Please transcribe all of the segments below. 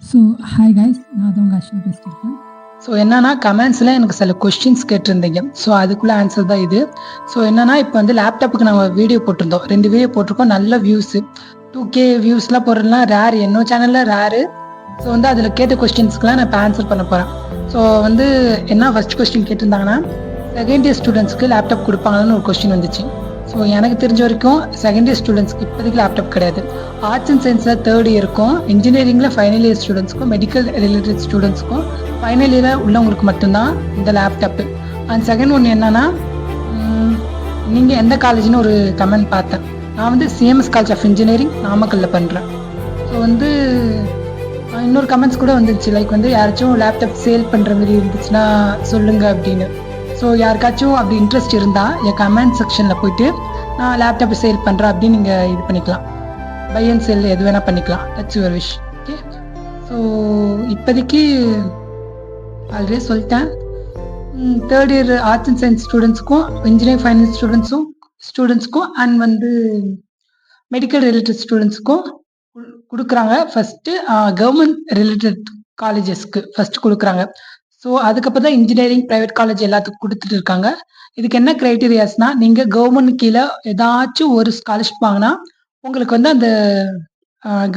So hi guys, நான் தான் உங்கள் அஸ்வின் பேசிட்டு இருக்கேன். ஸோ என்னன்னா கமெண்ட்ஸில் எனக்கு சில கொஸ்டின்ஸ் கேட்டிருந்தீங்க. ஸோ அதுக்குள்ளே ஆன்சர் தான் இது. ஸோ என்னன்னா இப்போ வந்து லேப்டாப்புக்கு நாங்கள் வீடியோ போட்டிருந்தோம், 2 வீடியோ போட்டிருக்கோம். நல்ல வியூஸு 2K வியூஸ்லாம் போடுறதுலாம் ரேர், என்னோட சேனலில் ரேரு. ஸோ வந்து அதில் கேட்ட கொஸ்டின்ஸ்க்குலாம் நான் இப்போ ஆன்சர் பண்ண போகிறேன். ஸோ வந்து என்ன ஃபர்ஸ்ட் கொஸ்டின் கேட்டிருந்தாங்கன்னா, செகண்ட் இயர் ஸ்டூடெண்ட்ஸ்க்கு லேப்டாப் கொடுப்பாங்கன்னு ஒரு கொஸ்டின் வந்துச்சு. ஸோ எனக்கு தெரிஞ்ச வரைக்கும் செகண்ட் இயர் ஸ்டூடெண்ட்ஸ்க்கு இப்போதைக்கு லேப்டாப் கிடையாது. ஆர்ட்ஸ் அண்ட் சயின்ஸில் தேர்ட் இயருக்கும், இன்ஜினியரிங்கில் ஃபைனல் இயர் ஸ்டூடெண்ட்ஸ்க்கும், மெடிக்கல் ரிலேட்டட் ஸ்டூடெண்ட்ஸ்க்கும் ஃபைனல் இயரில் உள்ளவங்களுக்கு மட்டும்தான் இந்த லேப்டாப்பு. அண்ட் செகண்ட் ஒன்று என்னன்னா, நீங்கள் எந்த காலேஜ்னு ஒரு கமெண்ட் பார்த்தேன். நான் வந்து சிஎம்எஸ் காலேஜ் ஆஃப் இன்ஜினியரிங் நாமக்கல்லில் பண்ணுறேன். ஸோ வந்து இன்னொரு கமெண்ட்ஸ் கூட வந்துச்சு, லைக் வந்து யாராச்சும் லேப்டாப் சேல் பண்ணுற மாதிரி இருந்துச்சுன்னா சொல்லுங்க அப்படின்னு. ஸோ யாருக்காச்சும் அப்படி இன்ட்ரெஸ்ட் இருந்தால் என் கமெண்ட் செக்ஷனில் போயிட்டு நான் லேப்டாப் சேல் பண்ணுறேன் அப்படின்னு நீங்கள் இது பண்ணிக்கலாம். பை அண்ட் சேல் எது வேணால் பண்ணிக்கலாம். That's your wish. Okay. So இப்போதைக்கு ஆல்ரெடி சொல்லிட்டேன். Third year arts and science ஸ்டூடெண்ட்ஸ்க்கும், இன்ஜினியரிங் ஃபைனல் ஸ்டூடெண்ட்ஸ்க்கும் அண்ட் வந்து மெடிக்கல் ரிலேட்டட் ஸ்டூடெண்ட்ஸ்க்கும் கொடுக்குறாங்க. ஃபஸ்ட்டு கவர்மெண்ட் ரிலேட்டட் காலேஜஸ்க்கு ஃபஸ்ட்டு கொடுக்குறாங்க. ஸோ அதுக்கப்புறம் தான் இன்ஜினியரிங் ப்ரைவேட் காலேஜ் எல்லாத்துக்கும் கொடுத்துட்டு இருக்காங்க. இதுக்கு என்ன க்ரைட்டீரியாஸ்னால், நீங்கள் கவர்மெண்ட் கீழே ஏதாச்சும் ஒரு ஸ்காலர்ஷிப் வாங்கினா உங்களுக்கு வந்து அந்த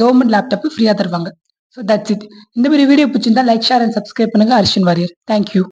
கவர்மெண்ட் லேப்டாப்பு ஃப்ரீயாக தருவாங்க. So that's it. இந்த மாதிரி வீடியோ பிடிச்சிருந்தா லைக், ஷேர் அண்ட் சப்ஸ்கிரைப் பண்ணுங்கள். அர்ஷின் வாரியர். தேங்க்யூ.